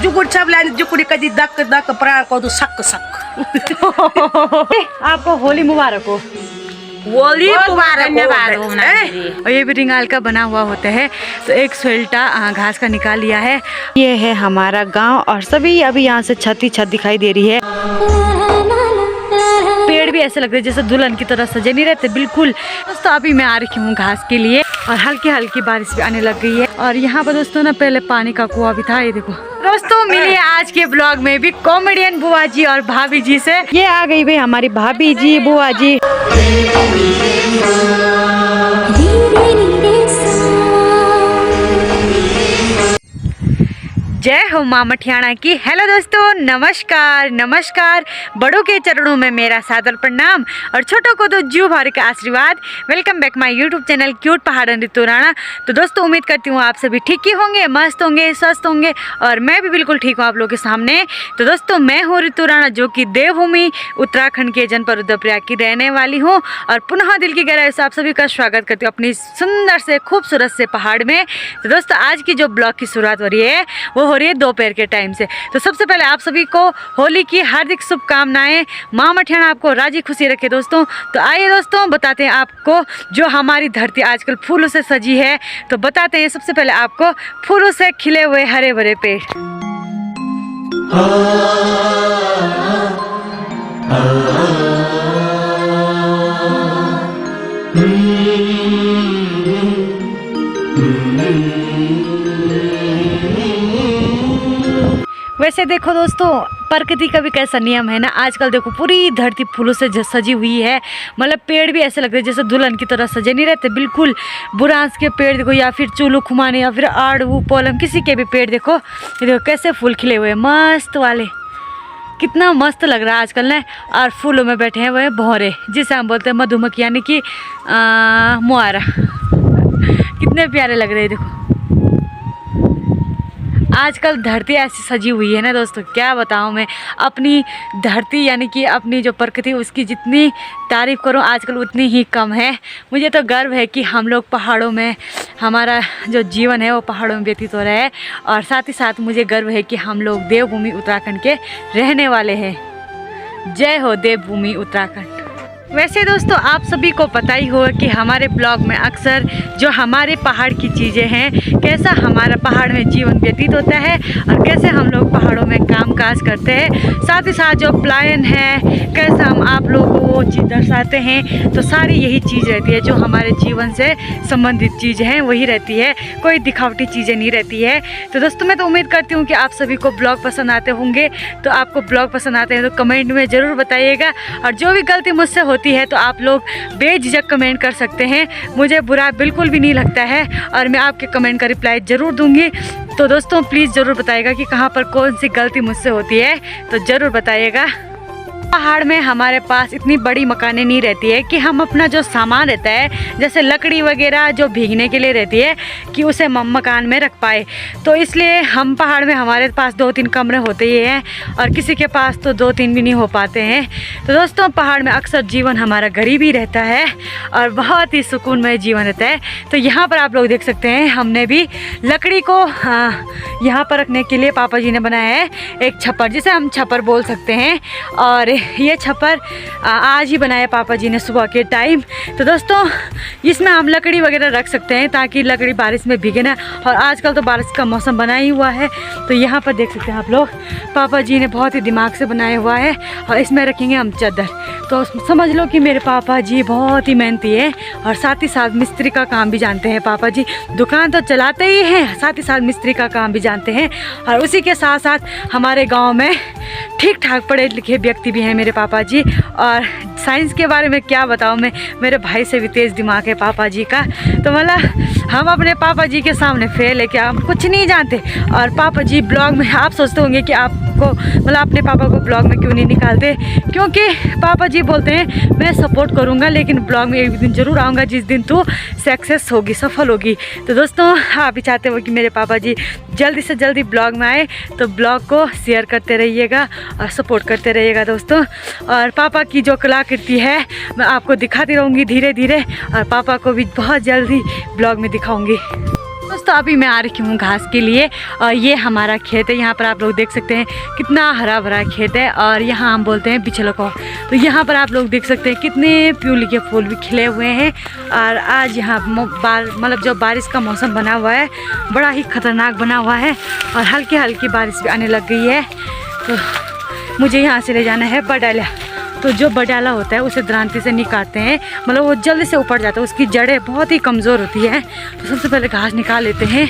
जुगुड़ सब लाइन जुगुड़ी कदी दक दक प्राण को तो सक सक। आपको होली मुबारक हो। होली मुबारक हो। और ये भी रिंगाल का बना हुआ होता है। तो एक स्वेल्टा घास का निकाल लिया है। ये है हमारा गांव और सभी अभी यहाँ से छत ही छत दिखाई दे रही है। पेड़ भी ऐसे लग रहे हैं जैसे दुल्हन की तरह सजे नहीं रहते बिल्कुल। दोस्तों अभी मैं आ रही हूँ घास के लिए और हल्की हल्की बारिश भी आने लग गई है। और यहाँ पर दोस्तों ना पहले पानी का कुआं भी था। ये देखो दोस्तों मिली आज के ब्लॉग में भी कॉमेडियन बुआ जी और भाभी जी से। ये आ गई भाई हमारी भाभी जी बुआ जी। जय हो माँ मठियाना की। हेलो दोस्तों नमस्कार नमस्कार। बड़ों के चरणों में मेरा सादर प्रणाम और छोटों को तो जीव भर का आशीर्वाद। Welcome back my YouTube channel cute पहाड़न ऋतु राणा। तो दोस्तों उम्मीद करती हूँ आप सभी ठीक ही होंगे, मस्त होंगे, स्वस्थ होंगे और मैं भी बिल्कुल ठीक हूँ आप लोगों के सामने। तो दोस्तों मैं हूँ ऋतु राणा जो कि देवभूमि उत्तराखंड के जनपद रुद्रप्रयाग की रहने वाली हूँ और पुनः दिल की गहराई से आप सभी का स्वागत करती हूँ अपनी सुंदर से खूबसूरत से पहाड़ में। तो दोस्तों आज की जो ब्लॉग की शुरुआत हो रही है वो हो रही है दोपहर के टाइम से। तो सबसे पहले आप सभी को होली की हार्दिक शुभकामनाएं। माँ मठियाना आपको राजी खुशी रखे दोस्तों। तो आइए दोस्तों बताते हैं आपको जो हमारी धरती आजकल फूलों से सजी है। तो बताते हैं सबसे पहले आपको फूलों से खिले हुए हरे भरे पेड़। वैसे देखो दोस्तों प्रकृति का भी कैसा नियम है ना। आजकल देखो पूरी धरती फूलों से सजी हुई है। मतलब पेड़ भी ऐसे लग रहे हैं जैसे दुल्हन की तरह सजे नहीं रहते बिल्कुल। बुरांस के पेड़ देखो या फिर चूलू खुमाने या फिर आड़ू पोलम किसी के भी पेड़ देखो। ये देखो कैसे फूल खिले हुए मस्त वाले। कितना मस्त लग रहा है आजकल ना। और फूलों में बैठे हैं वो है भौरे जिसे हम बोलते हैं मधुमक्खी यानी कि मुआरा। कितने प्यारे लग रहे हैं देखो। आजकल धरती ऐसी सजी हुई है ना दोस्तों क्या बताऊं मैं। अपनी धरती यानी कि अपनी जो प्रकृति उसकी जितनी तारीफ़ करूं आजकल उतनी ही कम है। मुझे तो गर्व है कि हम लोग पहाड़ों में हमारा जो जीवन है वो पहाड़ों में व्यतीत हो रहा है। और साथ ही साथ मुझे गर्व है कि हम लोग देवभूमि उत्तराखंड के रहने वाले हैं। जय हो देवभूमि उत्तराखंड। वैसे दोस्तों आप सभी को पता ही होगा कि हमारे ब्लॉग में अक्सर जो हमारे पहाड़ की चीज़ें हैं, कैसा हमारा पहाड़ में जीवन व्यतीत होता है और कैसे हम लोग पहाड़ों में कामकाज करते हैं। साथ ही साथ जो प्लान है कैसा हम आप लोगों को वो चीज़ दर्शाते हैं। तो सारी यही चीज़ रहती है जो हमारे जीवन से संबंधित चीज़ें हैं वही रहती है। कोई दिखावटी चीज़ें नहीं रहती है। तो दोस्तों मैं तो उम्मीद करती हूँ कि आप सभी को ब्लॉग पसंद आते होंगे। तो आपको ब्लॉग पसंद आते हैं तो कमेंट में ज़रूर बताइएगा। और जो भी गलती मुझसे है तो आप लोग बेझिझक कमेंट कर सकते हैं। मुझे बुरा बिल्कुल भी नहीं लगता है और मैं आपके कमेंट का रिप्लाई ज़रूर दूंगी। तो दोस्तों प्लीज़ ज़रूर बताइएगा कि कहाँ पर कौन सी गलती मुझसे होती है तो ज़रूर बताइएगा। पहाड़ में हमारे पास इतनी बड़ी मकानें नहीं रहती है कि हम अपना जो सामान रहता है जैसे लकड़ी वगैरह जो भीगने के लिए रहती है कि उसे मकान में रख पाए। तो इसलिए हम पहाड़ में हमारे पास 2-3 कमरे होते ही हैं और किसी के पास तो 2-3 भी नहीं हो पाते हैं। तो दोस्तों पहाड़ में अक्सर जीवन हमारा गरीबी रहता है और बहुत ही सुकूनमय जीवन रहता है। तो यहाँ पर आप लोग देख सकते हैं हमने भी लकड़ी को यहाँ पर रखने के लिए पापा जी ने बनाया है एक छप्पर जिसे हम छप्पर बोल सकते हैं। और ये छप्पर आज ही बनाया पापा जी ने सुबह के टाइम। तो दोस्तों इसमें हम लकड़ी वगैरह रख सकते हैं ताकि लकड़ी बारिश में भीगे ना। और आजकल तो बारिश का मौसम बना ही हुआ है। तो यहाँ पर देख सकते हैं आप लोग पापा जी ने बहुत ही दिमाग से बनाया हुआ है। और इसमें रखेंगे हम चादर। तो समझ लो कि मेरे पापा जी बहुत ही मेहनती है और साथ ही साथ मिस्त्री का काम भी जानते हैं। पापा जी दुकान तो चलाते ही हैं साथ ही साथ मिस्त्री का काम भी जानते हैं। और उसी के साथ साथ हमारे गाँव में ठीक ठाक पढ़े लिखे व्यक्ति भी हैं मेरे पापा जी। और साइंस के बारे में क्या बताऊँ मैं, मेरे भाई से भी तेज़ दिमाग है पापा जी का। तो मतलब हम अपने पापा जी के सामने फेल है क्या, हम कुछ नहीं जानते। और पापा जी ब्लॉग में आप सोचते होंगे कि आपको मतलब अपने पापा को ब्लॉग में क्यों नहीं निकालते, क्योंकि पापा जी बोलते हैं मैं सपोर्ट करूँगा लेकिन ब्लॉग में एक दिन ज़रूर आऊँगा जिस दिन तू सक्सेस होगी सफल होगी। तो दोस्तों आप भी चाहते हो कि मेरे पापा जी जल्दी से जल्दी ब्लॉग में आए। तो ब्लॉग को शेयर करते रहिएगा और सपोर्ट करते रहिएगा दोस्तों। और पापा की जो कलाकृति है मैं आपको दिखाती रहूँगी धीरे धीरे और पापा को भी बहुत जल्दी ब्लॉग में दिखाऊँगी। दोस्तों दोस्तों अभी मैं आ रही हूँ घास के लिए और ये हमारा खेत है। यहाँ पर आप लोग देख सकते हैं कितना हरा भरा खेत है और यहाँ हम बोलते हैं बिचलो को। तो यहाँ पर आप लोग देख सकते हैं कितने प्यूली के फूल भी खिले हुए हैं। और आज यहाँ मतलब जो बारिश का मौसम बना हुआ है बड़ा ही खतरनाक बना हुआ है और हल्की हल्की बारिश भी आने लग गई है। तो मुझे यहाँ से ले जाना है बडाला। तो जो बडाला होता है उसे द्रांति से नहीं काटते हैं, मतलब वो जल्दी से ऊपर जाता है, उसकी जड़ें बहुत ही कमज़ोर होती है। तो सबसे पहले घास निकाल लेते हैं।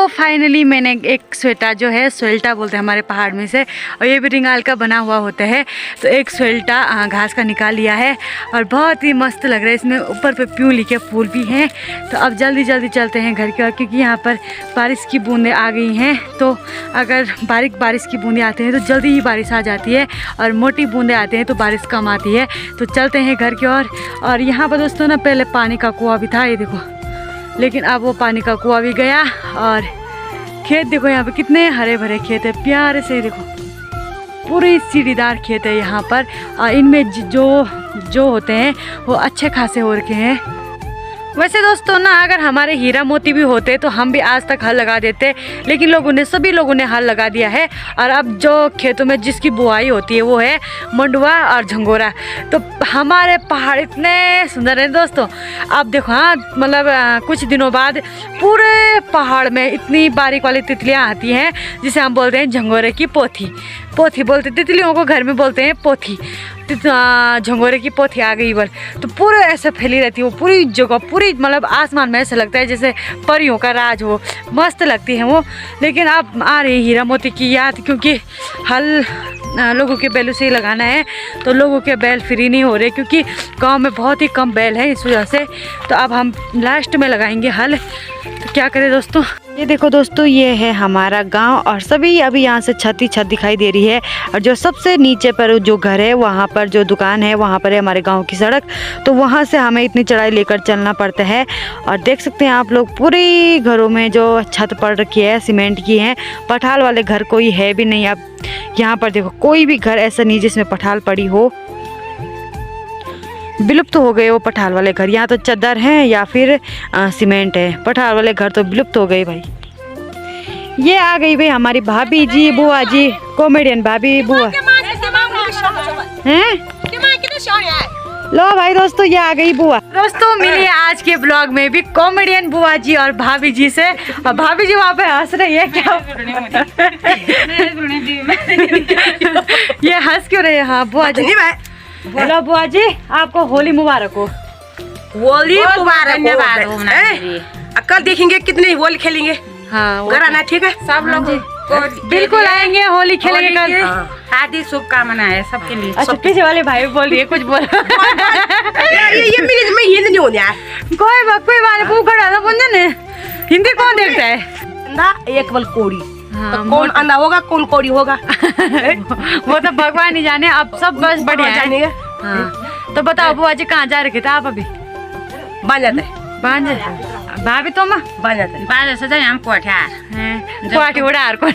फाइनली मैंने एक स्वेटा जो है स्वेल्टा बोलते हैं हमारे पहाड़ में से, और ये भी रिंगाल का बना हुआ होता है। तो एक स्वेल्टा घास का निकाल लिया है और बहुत ही मस्त लग रहा है। इसमें ऊपर पे प्यूली के फूल भी हैं। तो अब जल्दी जल्दी चलते हैं घर की ओर, क्योंकि यहाँ पर बारिश की बूंदें आ गई हैं। तो अगर बारिश की बूंदें आती हैं तो जल्दी ही बारिश आ जाती है और मोटी बूंदें आती हैं तो बारिश कम आती है। तो चलते हैं घर की ओर। और यहाँ पर दोस्तों ना पहले पानी का कुआं भी था, ये देखो, लेकिन अब वो पानी का कुआं भी गया। और खेत देखो यहाँ पे कितने हरे भरे खेत है, प्यारे से देखो, पूरी सीढ़ीदार खेत है यहाँ पर। और इनमें जो होते हैं वो अच्छे खासे हो रखे हैं। वैसे दोस्तों ना अगर हमारे हीरा मोती भी होते तो हम भी आज तक हल लगा देते, लेकिन सभी लोगों ने हल लगा दिया है। और अब जो खेतों में जिसकी बुआई होती है वो है मंडुआ और झंगोरा। तो हमारे पहाड़ इतने सुंदर हैं दोस्तों। अब देखो, हाँ मतलब कुछ दिनों बाद पूरे पहाड़ में इतनी बारीक वाली तितलियाँ आती हैं जिसे हम बोलते हैं झंगोरे की पोथी बोलते, तितलियों को घर में बोलते हैं पोथी। झंगोरे की पोथी आ गई बल, तो पूरे ऐसे फैली रहती है वो पूरी जगह, पूरी मतलब आसमान में ऐसा लगता है जैसे परियों का राज हो, मस्त लगती है वो। लेकिन अब आ रही हीरा मोती की याद, क्योंकि हल लोगों के बैलों से ही लगाना है। तो लोगों के बैल फ्री नहीं हो रहे क्योंकि गांव में बहुत ही कम बैल है, इस वजह से। तो अब हम लास्ट में लगाएंगे हल। तो क्या करें दोस्तों, ये देखो दोस्तों, ये है हमारा गांव और सभी अभी यहाँ से छत ही छत दिखाई दे रही है। और जो सबसे नीचे पर जो घर है वहाँ पर जो दुकान है वहाँ पर है हमारे गांव की सड़क। तो वहाँ से हमें इतनी चढ़ाई लेकर चलना पड़ता है। और देख सकते हैं आप लोग पूरी घरों में जो छत पड़ रखी है सीमेंट की है। पठाल वाले घर कोई है भी नहीं। अब यहाँ पर देखो कोई भी घर ऐसा नहीं जिसमें पठाल पड़ी हो, विलुप्त तो हो गए वो पठाल वाले घर। यहाँ तो चद्दर हैं या फिर सीमेंट है, पठाल वाले घर तो विलुप्त हो गए भाई। ये आ गई भाई हमारी भाभी जी, बुआ जी, कॉमेडियन भाभी बुआ हैं। लो भाई दोस्तों, ये आ गई बुआ। दोस्तों मिलिए आज के ब्लॉग में भी कॉमेडियन बुआ जी और भाभी जी से। और भाभी जी वहाँ पे हंस रही है, क्या ये हंस क्यों रही है? हाँ बुआ जी, हेलो बुआ जी, आपको होली मुबारक हो। होली मुबारक। कल देखेंगे कितनी होली खेलेंगे। हाँ घर आना, ठीक है सब लोग बिल्कुल आएंगे, होली खेलेंगे कल। हार्दिक शुभकामना है सबके लिए। अच्छा पीछे वाले भाई बोल रही है कुछ बोल ये मेरे में हिंदी नहीं होने यार। कोई वाले पूछा डाला बंदे ने, हिंदी कौन देखता है? अंधा एक बल कोड़ी। हाँ, तो कौन अंधा होगा कौन कोड़ी होगा वो तो भगवान ही जाने। आप सब बस बढ़िया है। हाँ तो बताओ बुआ जी कहाँ जा रखे थे आप? अभी बन जाता है, बन जाता भाभी तो बन जाता है। बाजा से हम कोठार कोठी उड़ार को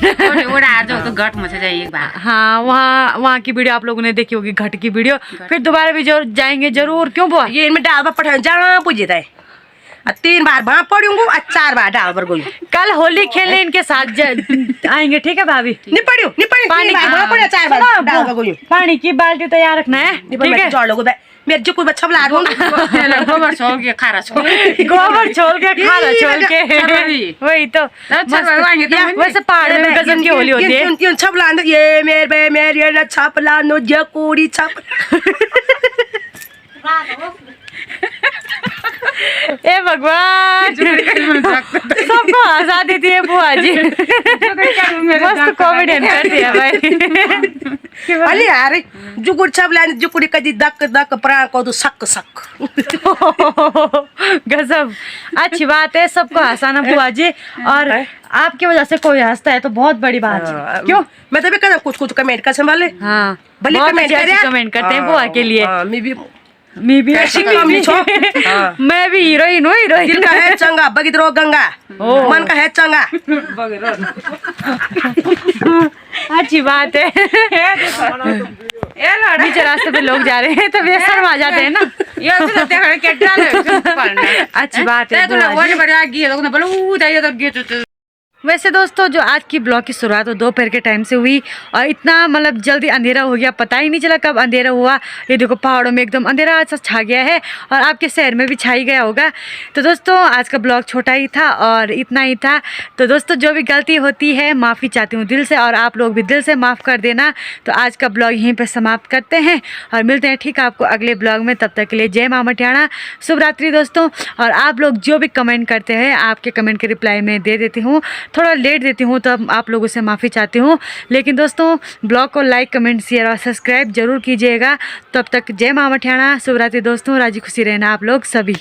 उड़ार जो तो घट में से जाइए एक बार। हाँ वहाँ की वीडियो आप लोगों ने देखी होगी, घट की वीडियो। फिर दोबारा भी जो जाएंगे जरूर। क्यों बुआ? ये इनमें डाल पर पठान जहाँ पूछ जाता है। 3 बार वहाँ पढ़ूंगा और 4 बार डाल पर गई। कल होली खेलने इनके साथ आएंगे, ठीक है भाभी? नहीं पढ़ू पानी 4 बार डाल पर गई। पानी की बाल्टी तैयार रखना है, ठीक है? जोड़ लोगो मेरे जो कोई बच्चा बुला दूंगा। गोबर छोड़ के खारा छोड़ गोबर छोड़ के खारा छोड़ के वही तो। वैसे पहाड़ में गजब की होली होती है। छपला ये मेरे छपला नो जे कोड़ी छप। ए भगवान, सबको हंसा देती है बुआ जी। मस्त कॉमेडियन करती है भाई। अली यार जुकुड़ छब लाइन जुकुड़ी कदी दक दक प्राण को तो सक सक। गजब, अच्छी बात है सबको हंसाना बुआ जी, और आपकी वजह से कोई हंसता है तो बहुत बड़ी बात है। क्यों? मैं तो भी कहता कुछ कुछ कमेंट कर संभाले। हाँ, भले बहुत कमेंट अच्छे करे। कमेंट करते हैं बुआ के लिए। मैं भी ऐसी मैं भी छो। मैं भी हीरोइन हूँ, दिल हीरोइन। का है चंगा बगिद्रो गंगा, मन का है चंगा। अच्छी बात है। नीचे रास्ते पे लोग जा रहे हैं तब ये शर्म आ जाते हैं ना। यो तो देखा के डाले अच्छी बात है तो बुआ जी। वो बड़ा गीत तो बोलो ऊ दाइयो तो गीत। वैसे दोस्तों जो आज की ब्लॉग की शुरुआत वो दोपहर के टाइम से हुई और इतना मतलब जल्दी अंधेरा हो गया, पता ही नहीं चला कब अंधेरा हुआ। ये देखो पहाड़ों में एकदम अंधेरा सा छा गया है और आपके शहर में भी छाई गया होगा। तो दोस्तों आज का ब्लॉग छोटा ही था और इतना ही था। तो दोस्तों जो भी गलती होती है माफ़ी चाहती हूँ दिल से, और आप लोग भी दिल से माफ़ कर देना। तो आज का ब्लॉग यहीं पर समाप्त करते हैं और मिलते हैं ठीक आपको अगले ब्लॉग में। तब तक के लिए जय माँ मटियाना, शुभ रात्रि दोस्तों। और आप लोग जो भी कमेंट करते हैं आपके कमेंट के रिप्लाई में दे देती हूँ, थोड़ा लेट देती हूँ तो आप लोगों से माफ़ी चाहती हूँ। लेकिन दोस्तों ब्लॉग को लाइक कमेंट शेयर और सब्सक्राइब जरूर कीजिएगा। तब तक जय माँ मटियाना, शुभ रात्रि दोस्तों, राजी खुशी रहना आप लोग सभी।